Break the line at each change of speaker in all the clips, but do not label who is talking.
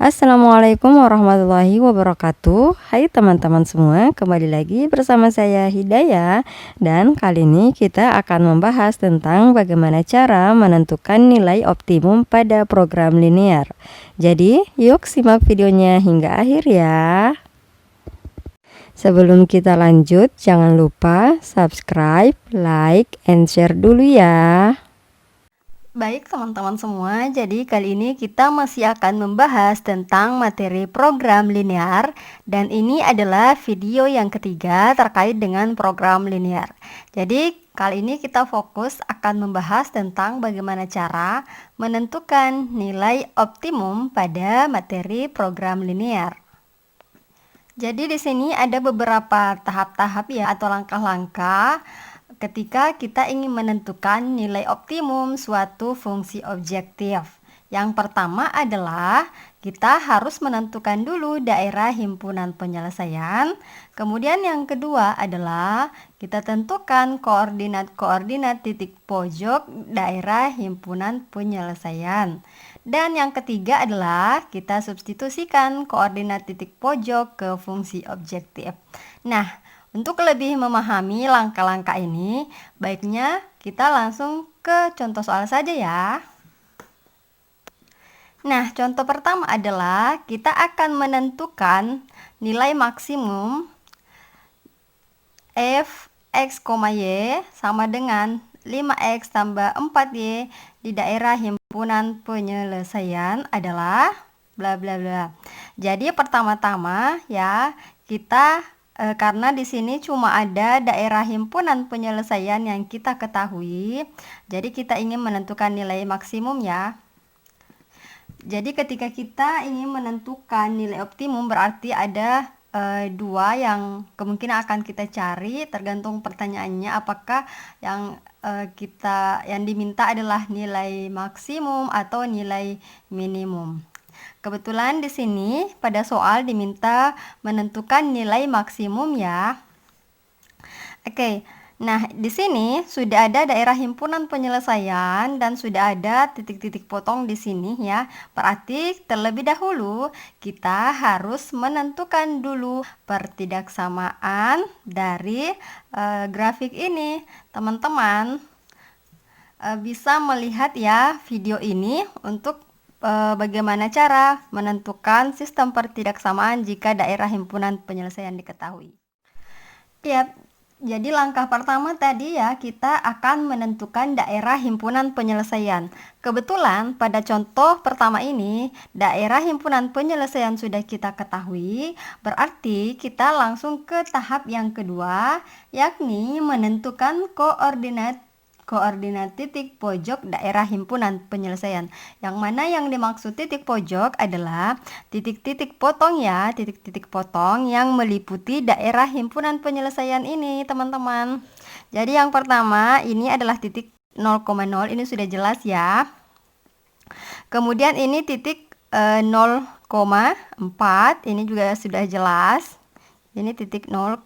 Assalamualaikum warahmatullahi wabarakatuh. Hai teman-teman semua, kembali lagi bersama saya Hidayah. Dan kali ini kita akan membahas tentang bagaimana cara menentukan nilai optimum pada program linear. Jadi yuk simak videonya hingga akhir ya. Sebelum kita lanjut, jangan lupa subscribe, like, and share dulu ya. Baik teman-teman semua, jadi kali ini kita masih akan membahas tentang materi program linear. Dan ini adalah video yang ketiga terkait dengan program linear. Jadi kali ini kita fokus akan membahas tentang bagaimana cara menentukan nilai optimum pada materi program linear. Jadi di sini ada beberapa tahap-tahap ya atau langkah-langkah ketika kita ingin menentukan nilai optimum suatu fungsi objektif. Yang pertama adalah kita harus menentukan dulu daerah himpunan penyelesaian. Kemudian yang kedua adalah kita tentukan koordinat-koordinat titik pojok daerah himpunan penyelesaian. Dan yang ketiga adalah kita substitusikan koordinat titik pojok ke fungsi objektif. Nah, untuk lebih memahami langkah-langkah ini, baiknya kita langsung ke contoh soal saja ya. Nah, contoh pertama adalah kita akan menentukan nilai maksimum f x, y sama dengan 5x tambah 4y di daerah himpunan penyelesaian adalah bla bla bla. Jadi pertama-tama ya kita karena di sini cuma ada daerah himpunan penyelesaian yang kita ketahui, jadi kita ingin menentukan nilai maksimum ya. Jadi ketika kita ingin menentukan nilai optimum berarti ada dua yang kemungkinan akan kita cari, tergantung pertanyaannya apakah yang yang diminta adalah nilai maksimum atau nilai minimum. Kebetulan di sini pada soal diminta menentukan nilai maksimum ya. Oke. Nah, di sini sudah ada daerah himpunan penyelesaian dan sudah ada titik-titik potong di sini ya. Berarti terlebih dahulu kita harus menentukan dulu pertidaksamaan dari grafik ini. Teman-teman bisa melihat ya video ini untuk bagaimana cara menentukan sistem pertidaksamaan jika daerah himpunan penyelesaian diketahui. Ya, jadi langkah pertama tadi ya kita akan menentukan daerah himpunan penyelesaian. Kebetulan pada contoh pertama ini daerah himpunan penyelesaian sudah kita ketahui, berarti kita langsung ke tahap yang kedua, yakni menentukan koordinat titik pojok daerah himpunan penyelesaian. Yang mana yang dimaksud titik pojok adalah titik-titik potong ya, titik-titik potong yang meliputi daerah himpunan penyelesaian ini, teman-teman. Jadi yang pertama ini adalah titik 0,0, ini sudah jelas ya. Kemudian ini titik 0,4, ini juga sudah jelas. Ini titik 0,4.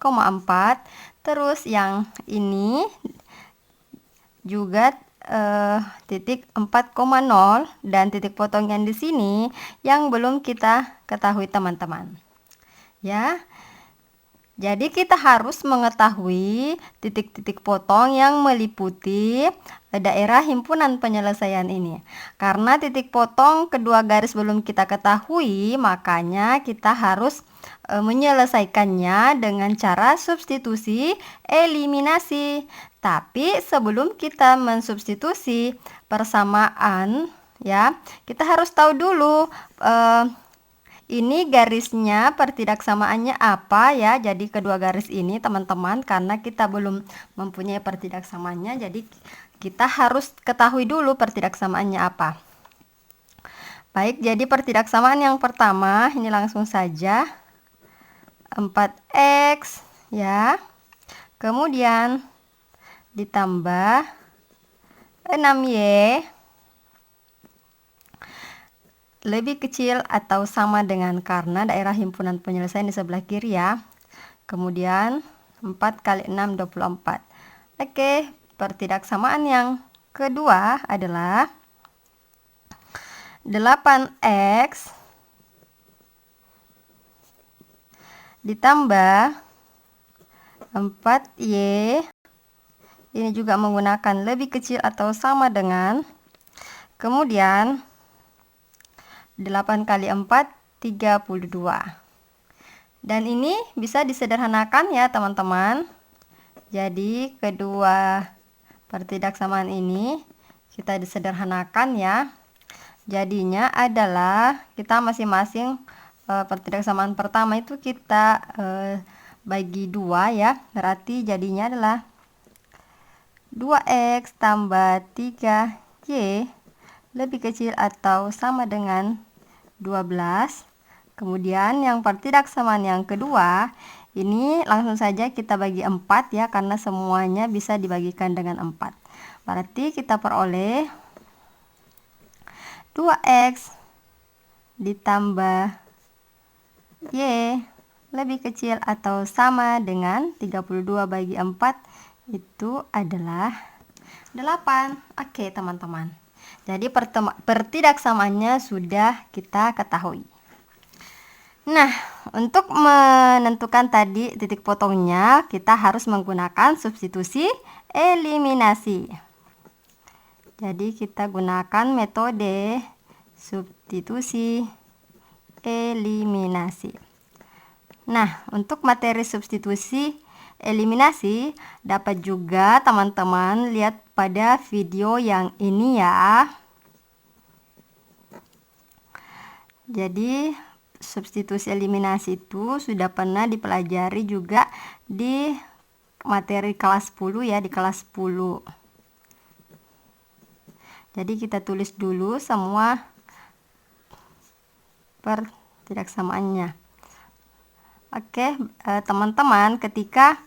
Terus yang ini juga titik 4,0 dan titik potong yang di sini yang belum kita ketahui teman-teman. Ya. Jadi kita harus mengetahui titik-titik potong yang meliputi daerah himpunan penyelesaian ini. Karena titik potong kedua garis belum kita ketahui, makanya kita harus menyelesaikannya dengan cara substitusi eliminasi. Tapi sebelum kita mensubstitusi persamaan ya, kita harus tahu dulu ini garisnya pertidaksamaannya apa ya. Jadi kedua garis ini teman-teman, karena kita belum mempunyai pertidaksamaannya, jadi kita harus ketahui dulu pertidaksamaannya apa. Baik, jadi pertidaksamaan yang pertama ini langsung saja 4x ya. Kemudian ditambah 6y lebih kecil atau sama dengan, karena daerah himpunan penyelesaian di sebelah kiri ya. Kemudian 4 kali 6 24. Oke, pertidaksamaan yang kedua adalah 8x ditambah 4Y, ini juga menggunakan lebih kecil atau sama dengan, kemudian 8 kali 4, 32. Dan ini bisa disederhanakan ya teman-teman. Jadi kedua pertidaksamaan ini kita disederhanakan ya. Jadinya adalah kita masing-masing pertidaksamaan pertama itu kita bagi 2 ya. Berarti jadinya adalah 2x tambah 3y lebih kecil atau sama dengan 12. Kemudian yang pertidaksamaan yang kedua, ini langsung saja kita bagi 4 ya, karena semuanya bisa dibagikan dengan 4. Berarti kita peroleh 2x ditambah y lebih kecil atau sama dengan 32 bagi 4 itu adalah 8. Oke teman-teman. Jadi pertidaksamaannya sudah kita ketahui. Nah, untuk menentukan tadi titik potongnya, kita harus menggunakan substitusi eliminasi. Jadi kita gunakan metode substitusi eliminasi. Nah, untuk materi substitusi eliminasi dapat juga teman-teman lihat pada video yang ini ya. Jadi substitusi eliminasi itu sudah pernah dipelajari juga di materi kelas 10 ya, di kelas 10. Jadi kita tulis dulu semua pertidaksamaannya. Oke, teman-teman, ketika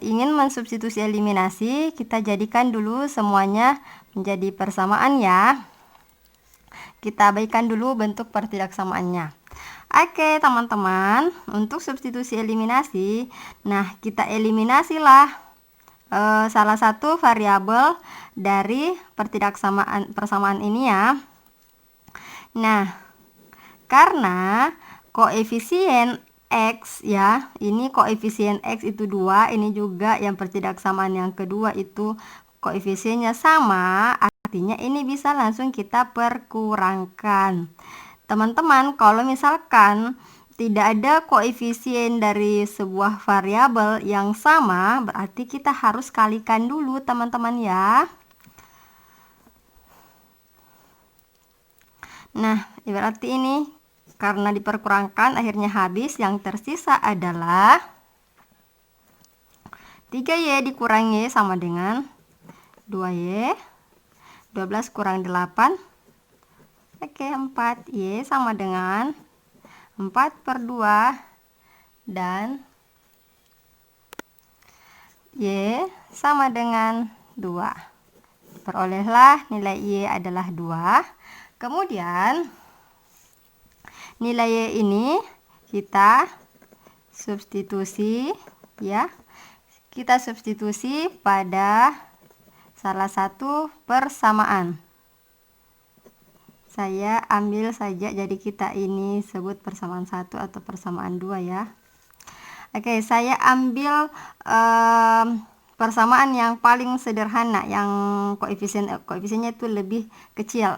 ingin mensubstitusi eliminasi, kita jadikan dulu semuanya menjadi persamaan ya. Kita abaikan dulu bentuk pertidaksamaannya. Oke teman-teman, untuk substitusi eliminasi, nah kita eliminasilah salah satu variabel dari persamaan ini ya. Nah, karena koefisien X ya, ini koefisien X itu 2, ini juga yang pertidaksamaan yang kedua itu koefisiennya sama, artinya ini bisa langsung kita perkurangkan. Teman-teman, kalau misalkan tidak ada koefisien dari sebuah variabel yang sama, berarti kita harus kalikan dulu teman-teman ya. Nah, berarti ini karena diperkurangkan akhirnya habis, yang tersisa adalah 3y dikurangi sama dengan 2y, 12 kurang 8, oke 4y sama dengan 4/2 dan y sama dengan 2. Perolehlah nilai y adalah 2. Kemudian nilai y ini kita substitusi ya. Kita substitusi pada salah satu persamaan. Saya ambil saja, jadi kita ini sebut persamaan 1 atau persamaan 2 ya. Oke, saya ambil persamaan yang paling sederhana, yang koefisiennya itu lebih kecil.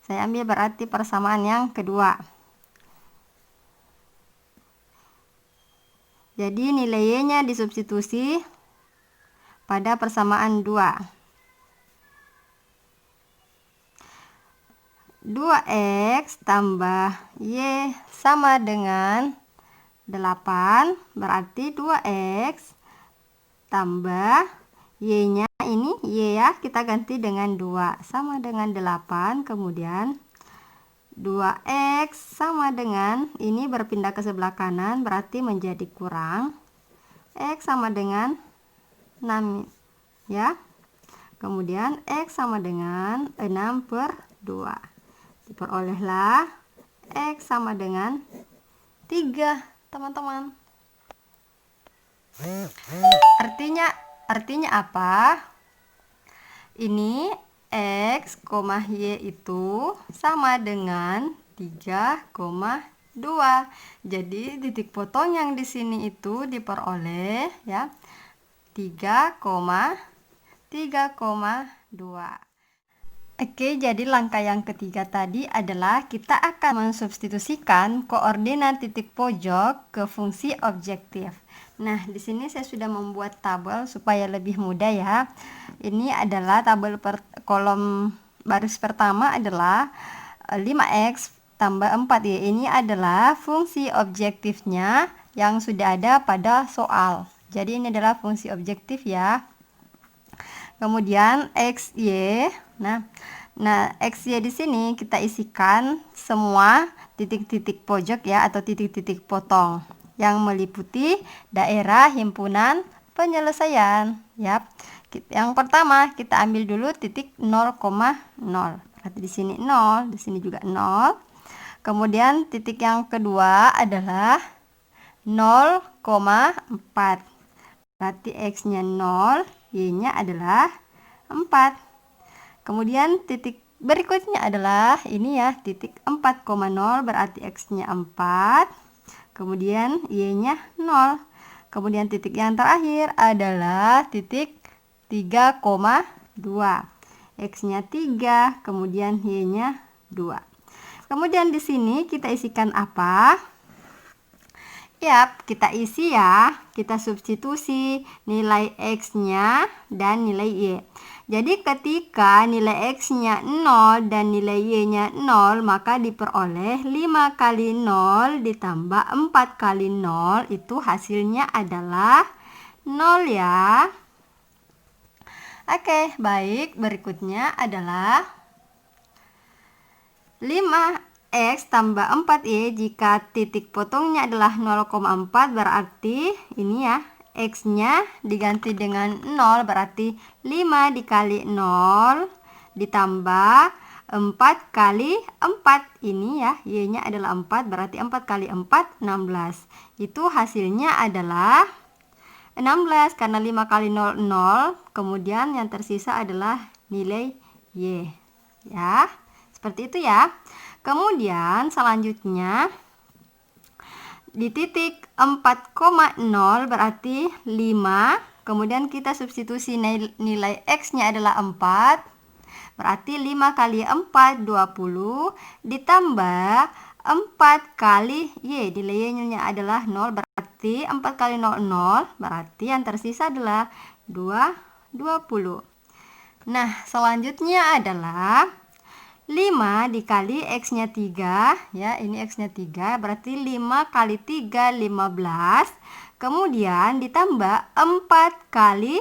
Saya ambil berarti persamaan yang kedua. Jadi nilai y-nya disubstitusi pada persamaan 2. 2x tambah y sama dengan 8, berarti 2x tambah y-nya ini y ya, kita ganti dengan 2 sama dengan 8, kemudian 2x sama dengan ini berpindah ke sebelah kanan, berarti menjadi kurang x sama dengan 6 ya. Kemudian x sama dengan 6/2. Diperolehlah x sama dengan 3 teman-teman. Artinya apa? Ini x, y itu sama dengan 3, 2. Jadi titik potong yang di sini itu diperoleh ya 3,2. Oke, jadi langkah yang ketiga tadi adalah kita akan mensubstitusikan koordinat titik pojok ke fungsi objektif. Nah, di sini saya sudah membuat tabel supaya lebih mudah ya. Ini adalah tabel kolom baris pertama adalah 5x tambah 4 ya. Ini adalah fungsi objektifnya yang sudah ada pada soal. Jadi ini adalah fungsi objektif ya. Kemudian XY. Nah, XY di sini kita isikan semua titik-titik pojok ya atau titik-titik potong yang meliputi daerah himpunan penyelesaian. Yap. Yang pertama kita ambil dulu titik 0,0. Berarti di sini 0, di sini juga 0. Kemudian titik yang kedua adalah 0,4. Berarti X-nya 0, Y-nya adalah 4. Kemudian titik berikutnya adalah ini ya, titik 4,0 berarti X-nya 4. Kemudian Y-nya 0. Kemudian titik yang terakhir adalah titik 3,2. X-nya 3, kemudian Y-nya 2. Kemudian di sini kita isikan apa? Yap, kita isi ya, kita substitusi nilai X-nya dan nilai Y. Jadi ketika nilai X-nya 0 dan nilai Y-nya 0, maka diperoleh 5 kali 0 ditambah 4 kali 0, itu hasilnya adalah 0 ya. Oke, baik, berikutnya adalah 5x tambah 4y. Jika titik potongnya adalah 0,4 berarti ini ya, x-nya diganti dengan 0, berarti 5 dikali 0 ditambah 4 kali 4. Ini ya, y-nya adalah 4, berarti 4 kali 4 16. Itu hasilnya adalah 16 karena 5 kali 0 0. Kemudian yang tersisa adalah nilai y. Ya. Seperti itu ya. Kemudian selanjutnya di titik 4,0 berarti 5. Kemudian kita substitusi nilai X-nya adalah 4. Berarti 5 kali 4 20 ditambah 4 kali Y. Nilai Y-nya adalah 0, berarti 4 kali 0 0. Berarti yang tersisa adalah 20. Nah, selanjutnya adalah 5 dikali X-nya 3 ya, ini X-nya 3 berarti 5 kali 3 15. Kemudian ditambah 4 kali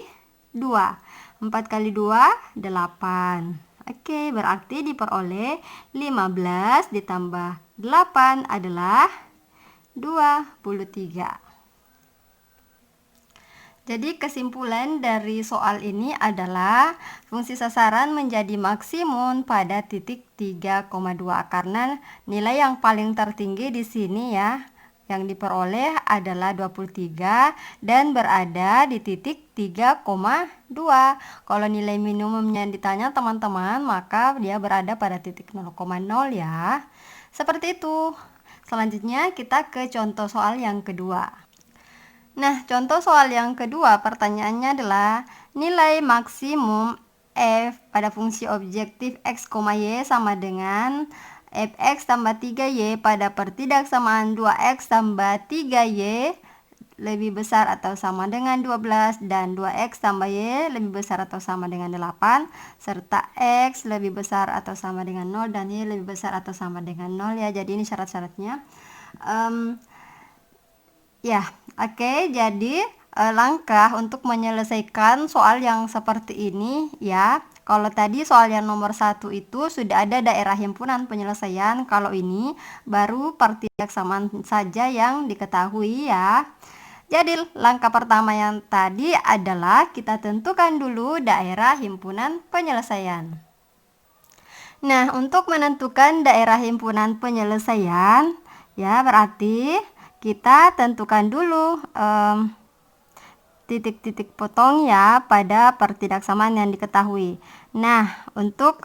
2. 4 kali 2 8. Oke, berarti diperoleh 15 ditambah 8 adalah 23. Jadi kesimpulan dari soal ini adalah fungsi sasaran menjadi maksimum pada titik 3,2 karena nilai yang paling tertinggi di sini ya yang diperoleh adalah 23 dan berada di titik 3,2. Kalau nilai minimumnya ditanya teman-teman, maka dia berada pada titik 0,0 ya. Seperti itu. Selanjutnya kita ke contoh soal yang kedua. Nah, contoh soal yang kedua pertanyaannya adalah nilai maksimum f pada fungsi objektif x, y sama dengan fx tambah 3y pada pertidaksamaan 2x tambah 3y lebih besar atau sama dengan 12 dan 2x tambah y lebih besar atau sama dengan 8 serta x lebih besar atau sama dengan 0 dan y lebih besar atau sama dengan 0 ya. Jadi ini syarat-syaratnya. Ya, oke. Jadi langkah untuk menyelesaikan soal yang seperti ini ya. Kalau tadi soal yang nomor 1 itu sudah ada daerah himpunan penyelesaian. Kalau ini baru pertidaksamaan saja yang diketahui ya. Jadi langkah pertama yang tadi adalah kita tentukan dulu daerah himpunan penyelesaian. Nah, untuk menentukan daerah himpunan penyelesaian ya berarti kita tentukan dulu titik-titik potong ya pada pertidaksamaan yang diketahui. Nah, untuk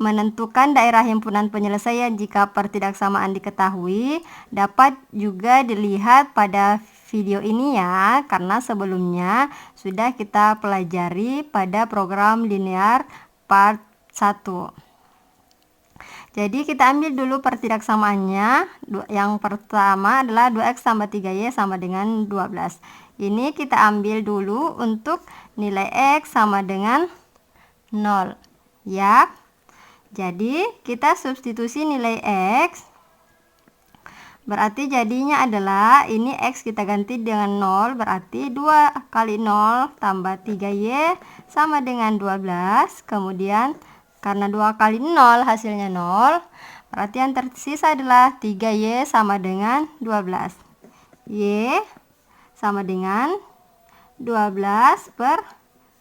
menentukan daerah himpunan penyelesaian jika pertidaksamaan diketahui dapat juga dilihat pada video ini ya, karena sebelumnya sudah kita pelajari pada program linear part 1. Jadi kita ambil dulu pertidaksamaannya. Yang pertama adalah 2x tambah 3y sama dengan 12. Ini kita ambil dulu untuk nilai x sama dengan 0 ya. Jadi kita substitusi nilai x, berarti jadinya adalah ini x kita ganti dengan 0, berarti 2 kali 0 tambah 3y sama dengan 12. Kemudian karena 2 kali 0 hasilnya 0, berarti yang tersisa adalah 3y sama dengan 12. Y sama dengan 12 per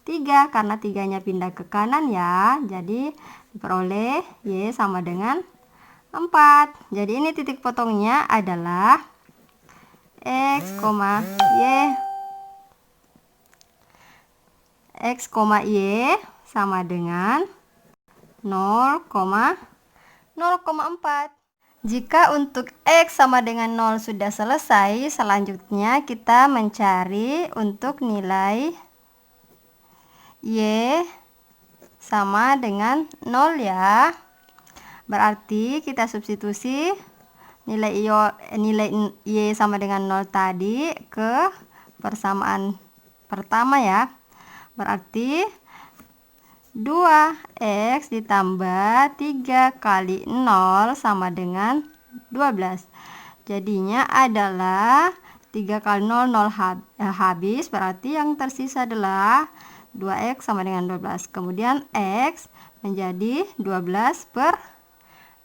3, karena 3-nya pindah ke kanan ya. Jadi diperoleh y sama dengan 4. Jadi ini titik potongnya adalah x, y sama dengan 0,4. Jika untuk x sama dengan 0 sudah selesai, selanjutnya kita mencari untuk nilai y sama dengan 0 ya. Berarti kita substitusi nilai y sama dengan 0 tadi ke persamaan pertama ya. Berarti 2x ditambah 3 kali 0 sama dengan 12. Jadinya adalah 3 kali 0, 0 habis, berarti yang tersisa adalah 2x sama dengan 12. Kemudian x menjadi 12 per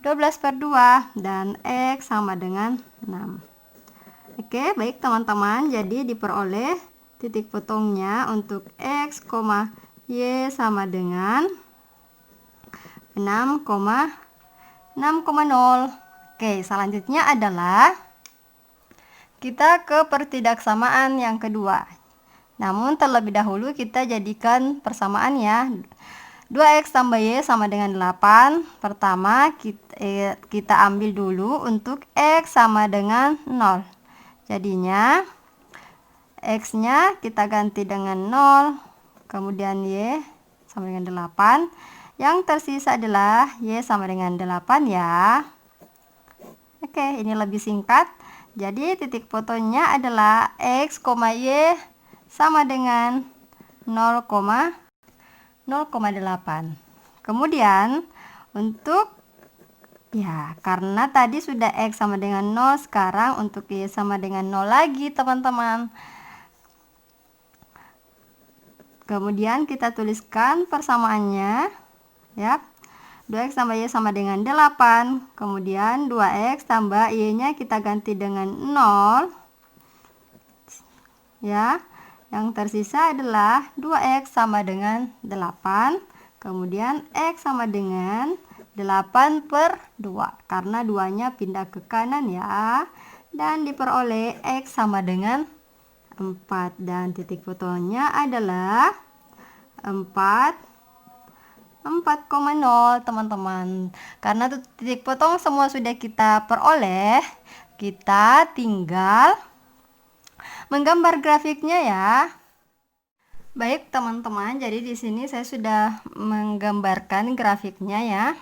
2 dan x sama dengan 6. Oke, baik teman-teman. Jadi diperoleh titik potongnya untuk x, y sama dengan 6,0. Oke, selanjutnya adalah kita ke pertidaksamaan yang kedua. Namun terlebih dahulu kita jadikan persamaan ya. 2x tambah y sama dengan 8. Pertama kita ambil dulu untuk x sama dengan 0. Jadinya x-nya kita ganti dengan 0. Kemudian y sama dengan 8. Yang tersisa adalah y sama dengan 8 ya. Oke, ini lebih singkat. Jadi titik fotonya adalah x, y sama dengan 0,8. Kemudian untuk ya, karena tadi sudah x sama dengan 0, sekarang untuk y sama dengan 0 lagi teman-teman. Kemudian kita tuliskan persamaannya ya. 2x tambah y sama dengan 8. Kemudian 2x tambah y-nya kita ganti dengan 0 ya. Yang tersisa adalah 2x sama dengan 8. Kemudian x sama dengan 8 per 2. Karena 2-nya pindah ke kanan ya. Dan diperoleh x sama dengan 4. Dan titik fotonya adalah 4,0 teman-teman. Karena titik potong semua sudah kita peroleh, kita tinggal menggambar grafiknya ya. Baik teman-teman, jadi di sini saya sudah menggambarkan grafiknya ya.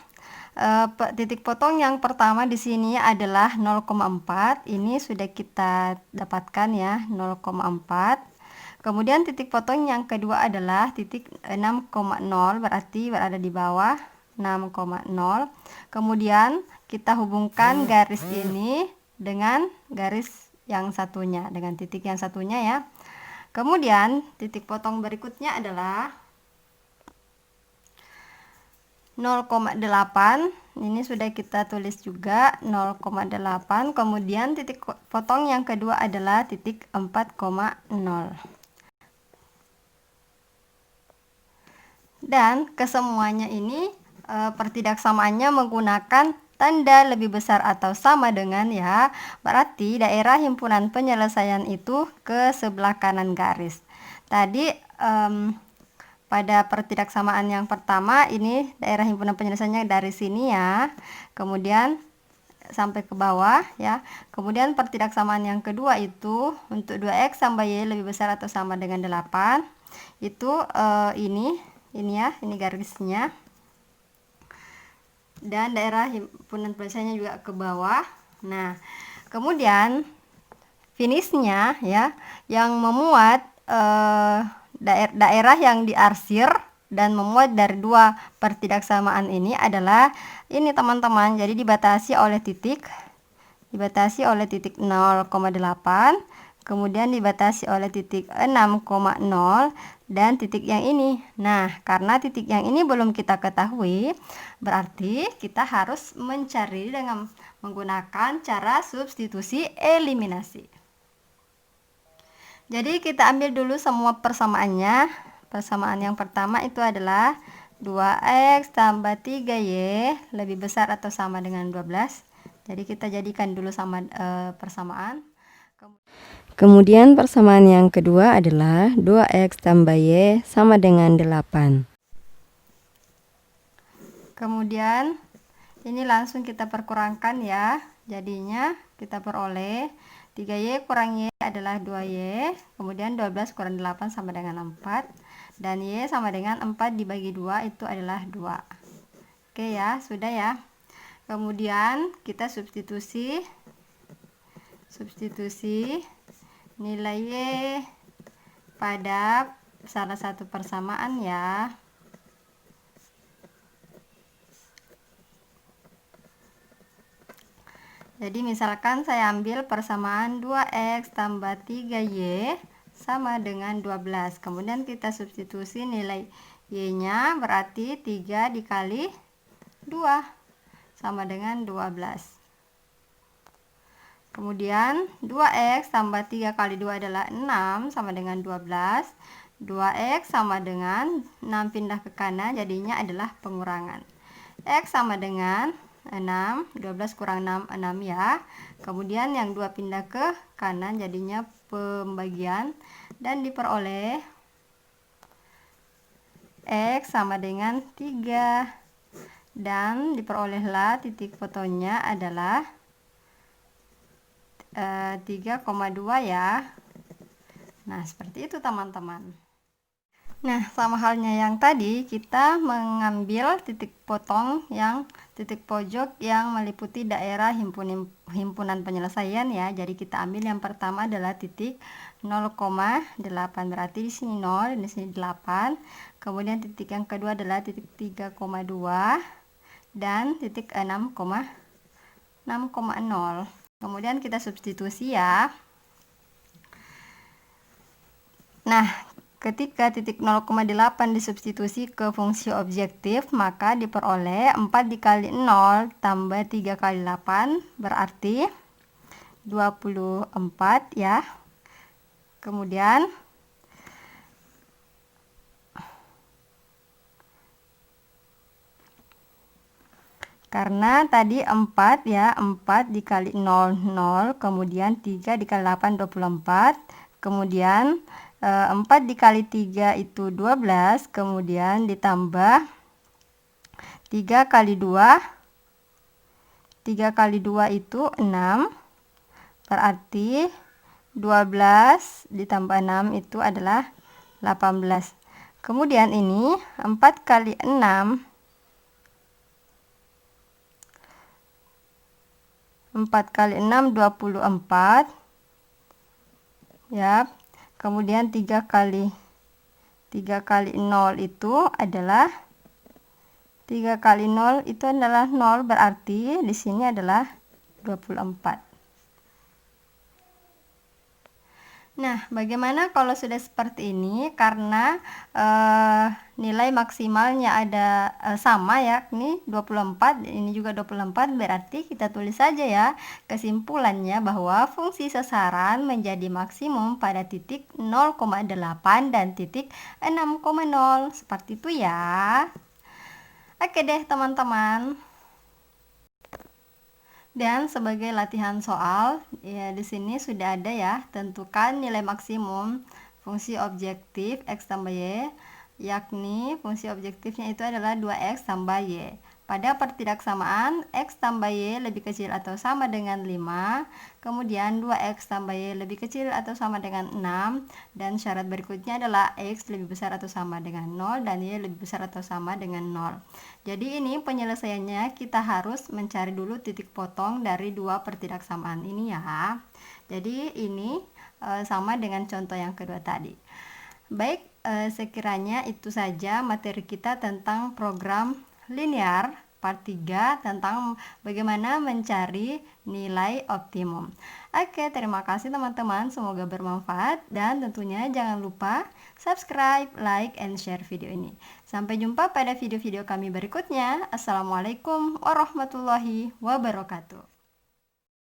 Titik potong yang pertama di sini adalah 0,4. Ini sudah kita dapatkan ya, 0,4. Kemudian titik potong yang kedua adalah titik 6,0, berarti berada di bawah 6,0. Kemudian kita hubungkan garis ini dengan garis yang satunya, dengan titik yang satunya ya. Kemudian titik potong berikutnya adalah 0,8. Ini sudah kita tulis juga 0,8. Kemudian titik potong yang kedua adalah titik 4,0. Dan kesemuanya ini pertidaksamaannya menggunakan tanda lebih besar atau sama dengan ya. Berarti daerah himpunan penyelesaian itu ke sebelah kanan garis. Tadi pada pertidaksamaan yang pertama ini daerah himpunan penyelesaiannya dari sini ya, kemudian sampai ke bawah ya. Kemudian pertidaksamaan yang kedua itu untuk 2x tambah y lebih besar atau sama dengan 8 itu ini ya, ini garisnya, dan daerah himpunan penyelesaiannya juga ke bawah. Nah, kemudian finishnya ya, yang memuat daerah yang diarsir dan memuat dari dua pertidaksamaan ini adalah ini teman-teman. Jadi dibatasi oleh titik 0,8, kemudian dibatasi oleh titik 6,0 dan titik yang ini. Nah, karena titik yang ini belum kita ketahui, berarti kita harus mencari dengan menggunakan cara substitusi eliminasi. Jadi kita ambil dulu semua persamaannya. Persamaan yang pertama itu adalah 2x tambah 3y lebih besar atau sama dengan 12. Jadi kita jadikan dulu sama persamaan. Kemudian persamaan yang kedua adalah 2x tambah y sama dengan 8. Kemudian ini langsung kita perkurangkan ya. Jadinya kita peroleh 3y kurang y adalah 2y, kemudian 12 kurang 8 sama dengan 4, dan y sama dengan 4 dibagi 2 itu adalah 2. Oke ya, sudah ya. Kemudian kita substitusi nilai y pada salah satu persamaan ya. Jadi misalkan saya ambil persamaan 2x tambah 3y sama dengan 12. Kemudian kita substitusi nilai y-nya, berarti 3 dikali 2 sama dengan 12. Kemudian 2x tambah 3 kali 2 adalah 6 sama dengan 12. 2x sama dengan 6 pindah ke kanan, jadinya adalah pengurangan. X sama dengan 6, 12 kurang 6, 6 ya. Kemudian yang 2 pindah ke kanan, jadinya pembagian, dan diperoleh X sama dengan 3, dan diperolehlah titik fotonya adalah 3,2 ya. Nah, seperti itu teman-teman. Nah, sama halnya yang tadi, kita mengambil titik potong yang titik pojok yang meliputi daerah himpunan penyelesaian ya. Jadi kita ambil yang pertama adalah titik 0,8, berarti di sini 0, di sini 8. Kemudian titik yang kedua adalah titik 3,2 dan titik 6,0. Kemudian kita substitusi ya. Nah, ketika titik 0,8 disubstitusi ke fungsi objektif, maka diperoleh 4 dikali 0 tambah 3 kali 8 berarti 24 ya. Kemudian karena tadi 4 ya, 4 dikali 0, 0, kemudian 3 dikali 8, 24, kemudian 4 dikali 3 itu 12, kemudian ditambah 3 kali 2, 3 kali 2 itu 6, berarti 12 ditambah 6 itu adalah 18. Kemudian ini 4 kali 6, 4 kali 6, 24 ya. Kemudian 3 kali 0 itu adalah 3 kali 0 itu adalah 0, berarti di sini adalah 24. Nah, bagaimana kalau sudah seperti ini? Karena nilai maksimalnya ada sama ya, ini 24, ini juga 24, berarti kita tulis saja ya kesimpulannya bahwa fungsi sasaran menjadi maksimum pada titik 0,8 dan titik 6,0. Seperti itu ya. Oke deh teman-teman. Dan sebagai latihan soal, ya di sini sudah ada ya, tentukan nilai maksimum fungsi objektif x tambah y yakni fungsi objektifnya itu adalah 2x tambah y. Pada pertidaksamaan, x tambah y lebih kecil atau sama dengan 5, kemudian 2x tambah y lebih kecil atau sama dengan 6, dan syarat berikutnya adalah x lebih besar atau sama dengan 0 dan y lebih besar atau sama dengan 0. Jadi ini penyelesaiannya kita harus mencari dulu titik potong dari dua pertidaksamaan ini ya. Jadi ini sama dengan contoh yang kedua tadi. Baik, sekiranya itu saja materi kita tentang program linear part 3 tentang bagaimana mencari nilai optimum. Oke, terima kasih teman-teman, semoga bermanfaat dan tentunya jangan lupa subscribe, like, and share video ini. Sampai jumpa pada video-video kami berikutnya. Assalamualaikum warahmatullahi wabarakatuh.